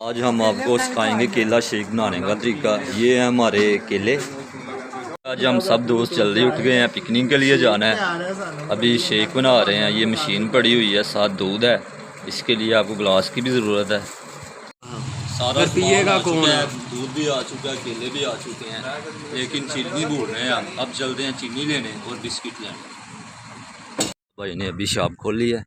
आज हम आपको सिखाएंगे केला शेक बनाने का तरीका। ये है हमारे केले। आज हम सब दोस्त जल्दी उठ गए हैं, पिकनिक के लिए जाना है। अभी शेक बना रहे हैं। ये मशीन पड़ी हुई है, साथ दूध है। इसके लिए आपको गिलास की भी ज़रूरत है। सारा पिएगा कौन है? दूध भी आ चुका है, केले भी आ चुके हैं, लेकिन चीनी भूल रहे हैं हम। अब चलते हैं चीनी लेने और बिस्किट लेने। भाई ने अभी शॉप खोली है।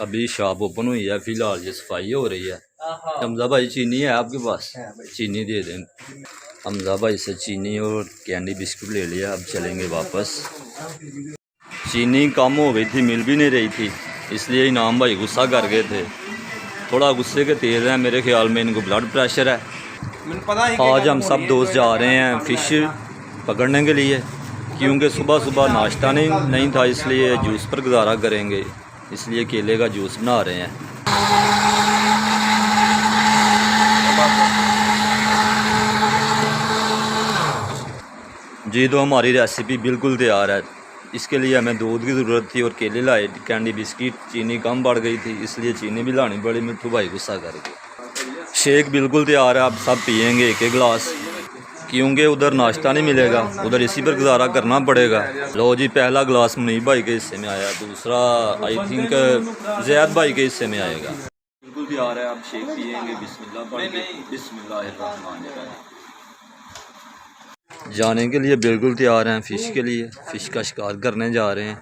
अभी शॉप ओपन हुई है। फिलहाल ये सफाई हो रही है। हमजा भाई चीनी है आपके पास? चीनी दे दें। हमजा भाई से चीनी और कैंडी बिस्कुट ले लिया। अब चलेंगे वापस। चीनी कम हो गई थी, मिल भी नहीं रही थी, इसलिए इनाम भाई गुस्सा कर गए थे। थोड़ा गुस्से के तेज़ हैं, मेरे ख्याल में इनको ब्लड प्रेशर है। आज हम सब दोस्त जा रहे हैं फ़िश पकड़ने के लिए, क्योंकि सुबह सुबह नाश्ता नहीं था, इसलिए जूस पर गुजारा करेंगे। इसलिए केले का जूस बना रहे हैं। जी तो हमारी रेसिपी बिल्कुल तैयार है। इसके लिए हमें दूध की ज़रूरत थी और केले लाए, कैंडी बिस्किट। चीनी कम बढ़ गई थी, इसलिए चीनी भी लानी पड़ी। मिट्ठू भाई गुस्सा करके। शेक बिल्कुल तैयार है, आप सब पियेंगे एक एक गिलास, क्योंकि उधर नाश्ता नहीं मिलेगा, उधर इसी पर गुजारा करना पड़ेगा। लो जी, पहला गिलास मुनीब भाई के हिस्से में आया, दूसरा आई थिंक ज़ैद भाई के हिस्से में आएगा। बिल्कुल तैयार है, आप शेक पियेंगे। बिस्मिल्लाह पढ़ के। बिस्मिल्लाहिर्रहमानिर्रहीम। जाने के लिए बिल्कुल तैयार हैं। फ़िश के लिए फ़िश का शिकार करने जा रहे हैं।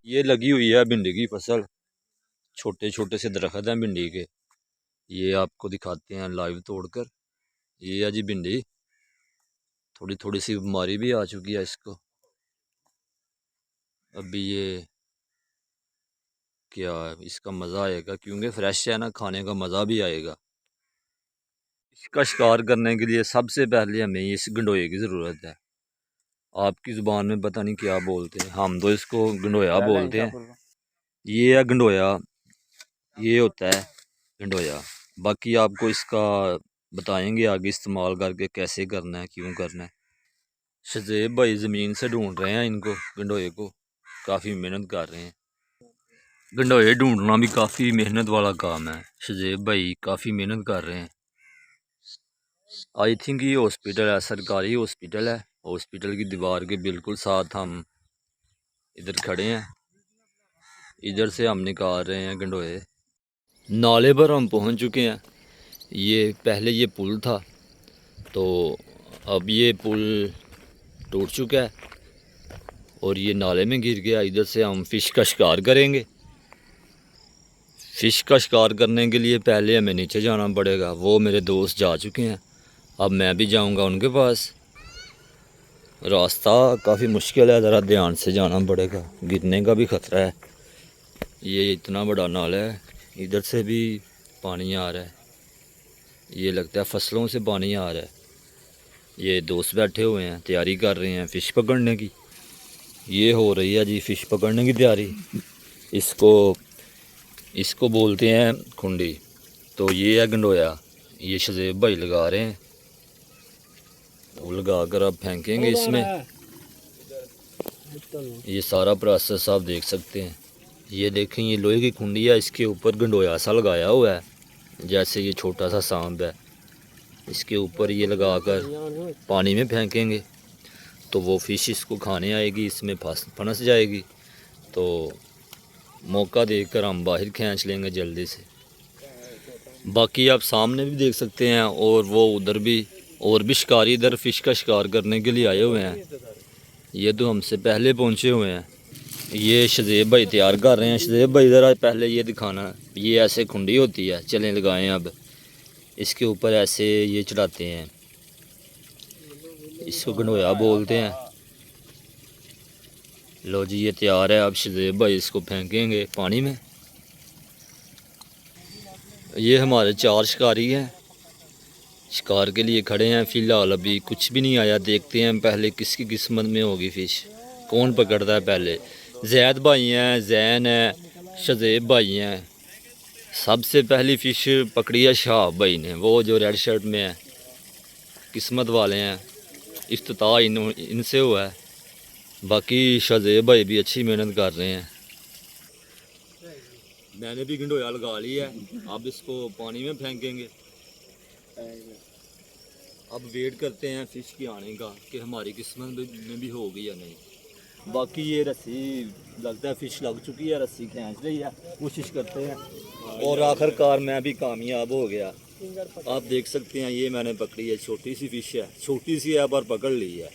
ये लगी हुई है भिंडी की फसल। छोटे छोटे से दरख्त हैं भिंडी के। ये आपको दिखाते हैं लाइव तोड़कर। ये है जी भिंडी। थोड़ी थोड़ी सी बीमारी भी आ चुकी है इसको। अभी ये क्या है, इसका मज़ा आएगा क्योंकि फ्रेश है ना, खाने का मज़ा भी आएगा। इसका शिकार करने के लिए सबसे पहले हमें इस गंडोए की ज़रूरत है। आपकी ज़ुबान में पता नहीं क्या बोलते हैं, हम तो इसको गंडोया बोलते हैं। ये है गंडोया, ये होता है गंडोया। बाकी आपको इसका बताएंगे आगे इस्तेमाल करके कैसे करना है, क्यों करना है। शज़ेब भाई ज़मीन से ढूंढ रहे हैं इनको, गंडोए को। काफ़ी मेहनत कर रहे हैं। गंडोए ढूंढना भी काफ़ी मेहनत वाला काम है। शज़ेब भाई काफ़ी मेहनत कर रहे हैं। आई थिंक ये हॉस्पिटल है, सरकारी हॉस्पिटल है। हॉस्पिटल की दीवार के बिल्कुल साथ हम इधर खड़े हैं। इधर से हम निकाल रहे हैं गंडोए। नाले पर हम पहुंच चुके हैं। ये पहले ये पुल था, तो अब ये पुल टूट चुका है और ये नाले में गिर गया। इधर से हम फ़िश का शिकार करेंगे। फ़िश का शिकार करने के लिए पहले हमें नीचे जाना पड़ेगा। वो मेरे दोस्त जा चुके हैं, अब मैं भी जाऊंगा उनके पास। रास्ता काफ़ी मुश्किल है, ज़रा ध्यान से जाना पड़ेगा, गिरने का भी ख़तरा है। ये इतना बड़ा नाला है, इधर से भी पानी आ रहा है। ये लगता है फसलों से पानी आ रहा है। ये दोस्त बैठे हुए हैं, तैयारी कर रहे हैं फ़िश पकड़ने की। ये हो रही है जी फ़िश पकड़ने की तैयारी। इसको बोलते हैं खुंडी। तो ये है गंडोया, ये शज़ेब भाई लगा रहे हैं। वो लगा कर अब फेंकेंगे इसमें। ये सारा प्रोसेस आप देख सकते हैं। ये देखें, ये लोहे की खुंडी है, इसके ऊपर गंडोया सा लगाया हुआ है, जैसे ये छोटा सा सांप है। इसके ऊपर ये लगाकर पानी में फेंकेंगे तो वो फ़िश इसको खाने आएगी, इसमें फंस जाएगी। तो मौका देखकर हम बाहर खींच लेंगे जल्दी से। बाकी आप सामने भी देख सकते हैं, और वो उधर भी और भी शिकारी इधर फ़िश का शिकार करने के लिए आए हुए हैं। ये तो हमसे पहले पहुंचे हुए हैं। ये शज़ेब भाई तैयार कर रहे हैं। शज़ेब भाई ज़रा पहले ये दिखाना, ये ऐसे खुंडी होती है, चलें लगाएं। अब इसके ऊपर ऐसे ये चढ़ाते हैं, इसको गंडोया बोलते हैं। लो जी, ये तैयार है। अब शज़ेब भाई इसको फेंकेंगे पानी में। ये हमारे 4 शिकारी हैं, शिकार के लिए खड़े हैं। फ़िलहाल अभी कुछ भी नहीं आया, देखते हैं पहले किसकी किस्मत में होगी फ़िश, कौन पकड़ता है पहले। जैद भाई हैं, जैन है, शज़ेब भाई हैं। सबसे पहली फ़िश पकड़ी है शाह भाई ने, वो जो रेड शर्ट में है, किस्मत वाले हैं। इफ्तिताह इनसे हुआ है। बाकी शज़ेब भाई भी अच्छी मेहनत कर रहे हैं। मैंने भी गंडोया लगा लिया है, अब इसको पानी में फेंकेंगे। अब वेट करते हैं फ़िश के आने का कि हमारी किस्मत में भी होगी या नहीं। बाकी ये रस्सी लगता है फ़िश लग चुकी है, रस्सी खींच रही है, कोशिश करते हैं। और आखिरकार मैं भी कामयाब हो गया। आप देख सकते हैं ये मैंने पकड़ी है, छोटी सी फ़िश है, छोटी सी है पर पकड़ ली है।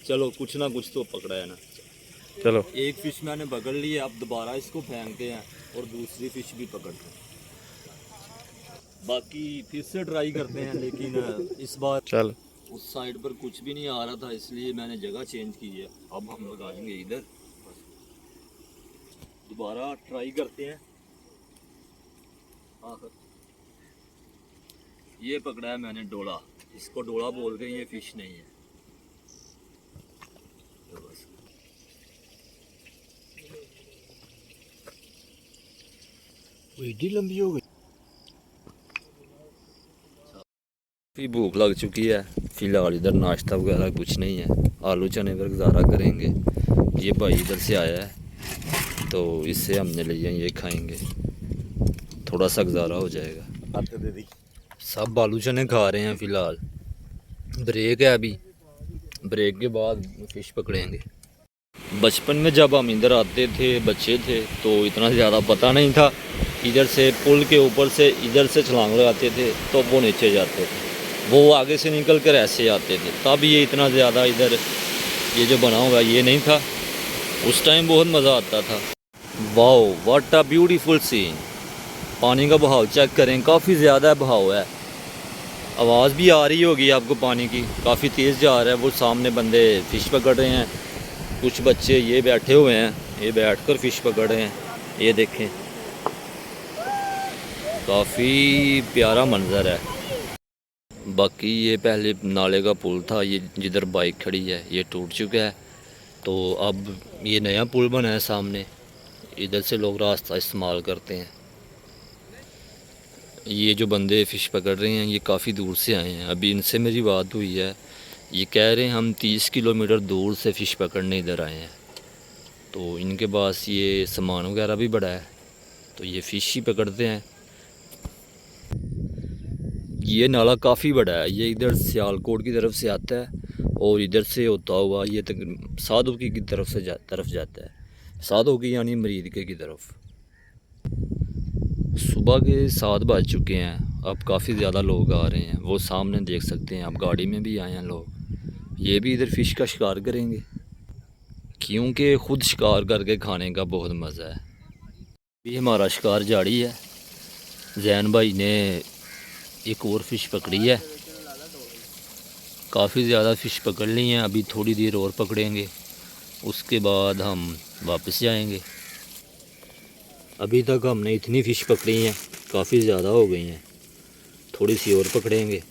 चलो कुछ ना कुछ तो पकड़ा है ना। चलो एक फ़िश मैंने पकड़ ली है, अब दोबारा इसको फेंकते हैं और दूसरी फ़िश भी पकड़ते हैं। बाकी फिर से ट्राई करते हैं, लेकिन इस बार चल उस साइड पर कुछ भी नहीं आ रहा था, इसलिए मैंने जगह चेंज की है। अब हम लगाएंगे इधर, दोबारा ट्राई करते हैं। आखिर ये पकड़ा है मैंने डोला, इसको डोला बोलते हैं, ये फिश नहीं है। तो बस एडी लंबी हो गई। भूख लग चुकी है, फिलहाल इधर नाश्ता वगैरह कुछ नहीं है, आलू चने पर गुजारा करेंगे। ये भाई इधर से आया है तो इससे हमने लिए ये खाएंगे, थोड़ा सा गुजारा हो जाएगा। सब आलू चने खा रहे हैं। फ़िलहाल ब्रेक है, अभी ब्रेक के बाद फ़िश पकड़ेंगे। बचपन में जब हम इधर आते थे, बच्चे थे, तो इतना ज़्यादा पता नहीं था। इधर से पुल के ऊपर से इधर से छलांग लगाते थे तो वो नीचे जाते थे, वो आगे से निकल कर ऐसे आते थे। तब ये इतना ज़्यादा इधर ये जो बना हुआ ये नहीं था, उस टाइम बहुत मज़ा आता था। Wow what a beautiful scene. पानी का बहाव चेक करें, काफ़ी ज़्यादा बहाव है। आवाज़ भी आ रही होगी आपको पानी की, काफ़ी तेज़ जा रहा है। वो सामने बंदे फ़िश पकड़ रहे हैं, कुछ बच्चे ये बैठे हुए हैं, ये बैठकर फ़िश पकड़ रहे हैं। ये देखें, काफ़ी प्यारा मंज़र है। बाकी ये पहले नाले का पुल था, ये जिधर बाइक खड़ी है ये टूट चुका है, तो अब ये नया पुल बना है सामने, इधर से लोग रास्ता इस्तेमाल करते हैं। ये जो बंदे फ़िश पकड़ रहे हैं ये काफ़ी दूर से आए हैं। अभी इनसे मेरी बात हुई है, ये कह रहे हैं हम 30 किलोमीटर दूर से फ़िश पकड़ने इधर आए हैं। तो इनके पास ये सामान वगैरह भी बड़ा है, तो ये फ़िश ही पकड़ते हैं। ये नाला काफ़ी बड़ा है, ये इधर सियालकोट की तरफ से आता है और इधर से होता हुआ ये तक सादोकी की तरफ जाता है। सादोकी यानी मरीदके की तरफ। सुबह के 7 बज चुके हैं, अब काफ़ी ज़्यादा लोग आ रहे हैं। वो सामने देख सकते हैं, अब गाड़ी में भी आए हैं लोग। ये भी इधर फ़िश का शिकार करेंगे, क्योंकि ख़ुद शिकार करके खाने का बहुत मज़ा है। ये हमारा शिकार जारी है। जैन भाई ने एक और फ़िश पकड़ी है, काफ़ी ज़्यादा फ़िश पकड़ ली हैं। अभी थोड़ी देर और पकड़ेंगे, उसके बाद हम वापस जाएंगे। अभी तक हमने इतनी फ़िश पकड़ी हैं, काफ़ी ज़्यादा हो गई हैं, थोड़ी सी और पकड़ेंगे।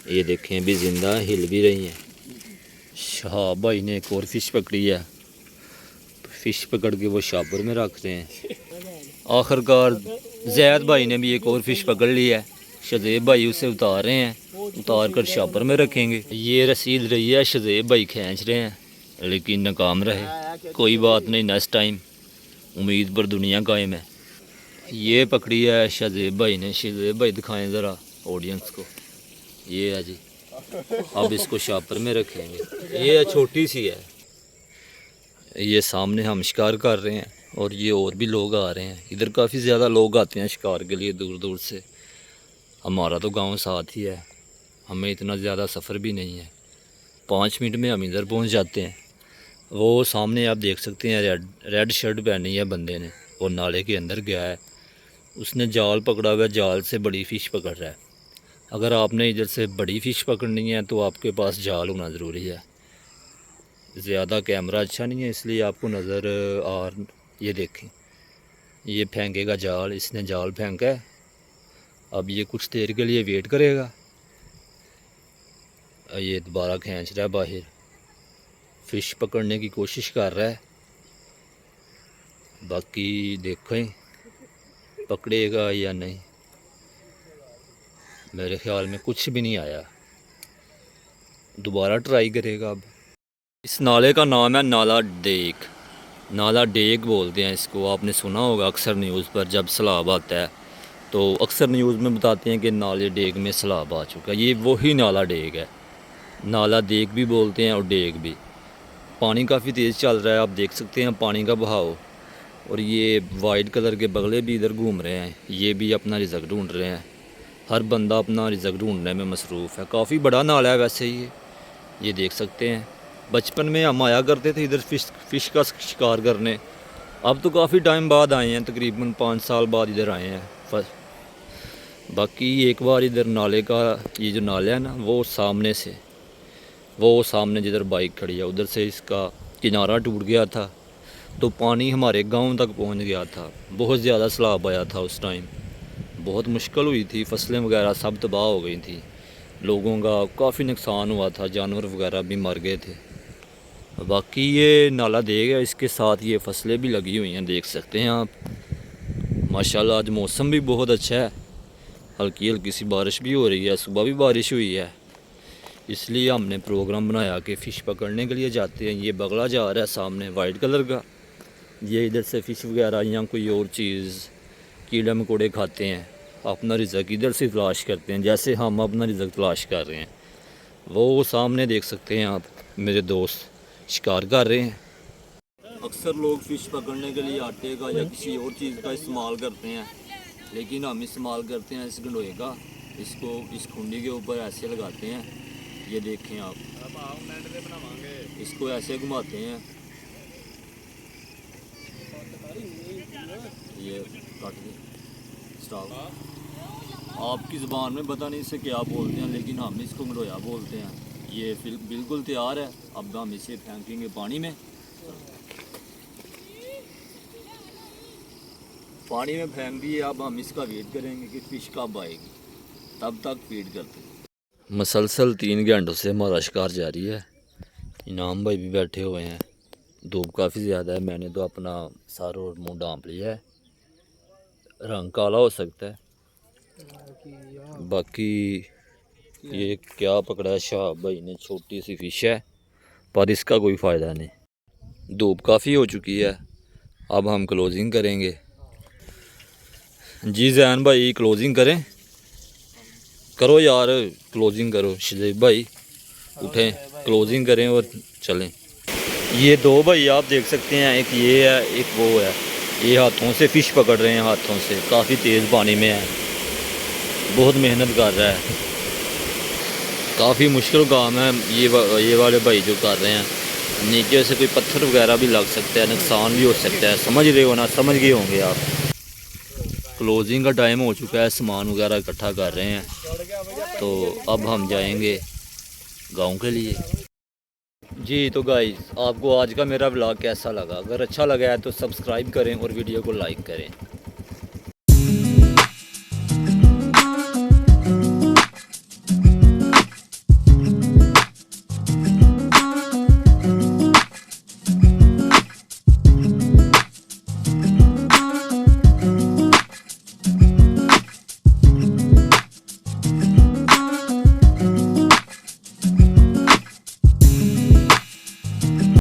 ये देखें अभी ज़िंदा हिल भी रही हैं। शाह भाई ने एक और फ़िश पकड़ी है, फ़िश पकड़ के वो शापर में रखते हैं। आखिरकार जैद भाई ने भी एक और फ़िश पकड़ ली है, शज़ेब भाई उसे उतार रहे हैं, उतार कर शापर में रखेंगे। ये रसीद रही है, शज़ेब भाई खींच रहे हैं लेकिन नाकाम रहे। कोई बात नहीं, नेक्स्ट टाइम उम्मीद पर दुनिया कायम है। ये पकड़ी है शज़ेब भाई ने। शज़ेब भाई दिखाएं ज़रा ऑडियंस को, ये है जी। अब इसको शापर में रखेंगे। ये छोटी सी है। ये सामने हम शिकार कर रहे हैं और ये और भी लोग आ रहे हैं। इधर काफ़ी ज़्यादा लोग आते हैं शिकार के लिए दूर दूर से। हमारा तो गांव साथ ही है, हमें इतना ज़्यादा सफ़र भी नहीं है, 5 मिनट में हम इधर पहुंच जाते हैं। वो सामने आप देख सकते हैं, रेड शर्ट पहनी है बंदे ने, वो नाले के अंदर गया है, उसने जाल पकड़ा हुआ है, जाल से बड़ी फ़िश पकड़ रहा है। अगर आपने इधर से बड़ी फ़िश पकड़नी है तो आपके पास जाल होना ज़रूरी है। ज़्यादा कैमरा अच्छा नहीं है इसलिए आपको नज़र ये देखें, ये फेंकेगा जाल, इसने जाल फेंका है अब ये कुछ देर के लिए वेट करेगा। ये दोबारा खींच रहा है बाहर, फ़िश पकड़ने की कोशिश कर रहा है। बाकी देखें पकड़ेगा या नहीं, मेरे ख्याल में कुछ भी नहीं आया। दोबारा ट्राई करेगा अब। इस नाले का नाम है नाला डेग। नाला डेग बोलते हैं इसको, आपने सुना होगा अक्सर न्यूज़ पर जब सैलाब आता है तो अक्सर न्यूज़ में बताते हैं कि नाले डेग में सैलाब आ चुका है। ये वही नाला डेग है, नाला डेग भी बोलते हैं और डेग भी। पानी काफ़ी तेज़ चल रहा है, आप देख सकते हैं पानी का बहाव। और ये वाइट कलर के बगले भी इधर घूम रहे हैं, ये भी अपना रिज़्क ढूंढ रहे हैं। हर बंदा अपना रिज़्क ढूंढने में मसरूफ़ है। काफ़ी बड़ा नाला है वैसे ये देख सकते हैं। बचपन में हम आया करते थे इधर फ़िश का शिकार करने। अब तो काफ़ी टाइम बाद आए हैं, तकरीबन 5 साल बाद इधर आए हैं। बाकी एक बार इधर नाले का ये जो नाला है ना, वो सामने जिधर बाइक खड़ी है उधर से इसका किनारा टूट गया था, तो पानी हमारे गांव तक पहुंच गया था। बहुत ज़्यादा सैलाब आया था उस टाइम, बहुत मुश्किल हुई थी, फसलें वगैरह सब तबाह हो गई थी, लोगों का काफ़ी नुकसान हुआ था, जानवर वगैरह भी मर गए थे। बाकी ये नाला देगा, इसके साथ ये फसलें भी लगी हुई हैं, देख सकते हैं आप। माशाल्लाह आज मौसम भी बहुत अच्छा है, हल्की हल्की सी बारिश भी हो रही है, सुबह भी बारिश हुई है। इसलिए हमने प्रोग्राम बनाया कि फ़िश पकड़ने के लिए जाते हैं। ये बगला जा रहा है सामने वाइट कलर का, ये इधर से फ़िश वगैरह या कोई और चीज़ कीड़े मकोड़े खाते हैं, अपना रिज़्क इधर से तलाश करते हैं, जैसे हम अपना रिज़्क तलाश कर रहे हैं। वो सामने देख सकते हैं आप, मेरे दोस्त शिकार कर रहे हैं। अक्सर लोग फ़िश पकड़ने के लिए आटे का या किसी और चीज़ का इस्तेमाल करते हैं, लेकिन हम इस्तेमाल करते हैं इस गंडोए का। इसको इस खुंडी के ऊपर ऐसे लगाते हैं, ये देखें आप, इसको ऐसे घुमाते हैं, ये काट दे स्टॉप। आपकी ज़बान में पता नहीं इसे क्या बोलते हैं, लेकिन हम इसको गंडोया बोलते हैं। ये बिल्कुल तैयार है, अब हम इसे फेंकेंगे पानी में। पानी में फेंक दिए, अब हम इसका वेट करेंगे कि फ़िश कब आएगी, तब तक फीड करते हैं। मसलसल 3 घंटों से हमारा शिकार जारी है। इनाम भाई भी बैठे हुए हैं, धूप काफ़ी ज़्यादा है, मैंने तो अपना सर और मुंह ढांप लिया है, रंग काला हो सकता है। बाकी ये क्या पकड़ा है शाह भाई ने, छोटी सी फ़िश है पर इसका कोई फ़ायदा नहीं। धूप काफ़ी हो चुकी है, अब हम क्लोजिंग करेंगे। जी जैन भाई क्लोजिंग करें, करो यार क्लोजिंग करो। शजीब भाई उठें, क्लोजिंग करें और चलें। ये 2 भाई आप देख सकते हैं, एक ये है एक वो है, ये हाथों से फ़िश पकड़ रहे हैं, हाथों से, काफ़ी तेज़ पानी में है, बहुत मेहनत कर रहा है, काफ़ी मुश्किल काम है ये वाले भाई जो कर रहे हैं। नीचे से कोई पत्थर वगैरह भी लग सकता है, नुकसान भी हो सकता है, समझ रहे हो ना, समझ गए होंगे आप। क्लोजिंग का टाइम हो चुका है, सामान वगैरह इकट्ठा कर रहे हैं, तो अब हम जाएंगे गांव के लिए। जी तो गाइस, आपको आज का मेरा व्लॉग कैसा लगा? अगर अच्छा लगा है तो सब्सक्राइब करें और वीडियो को लाइक करें।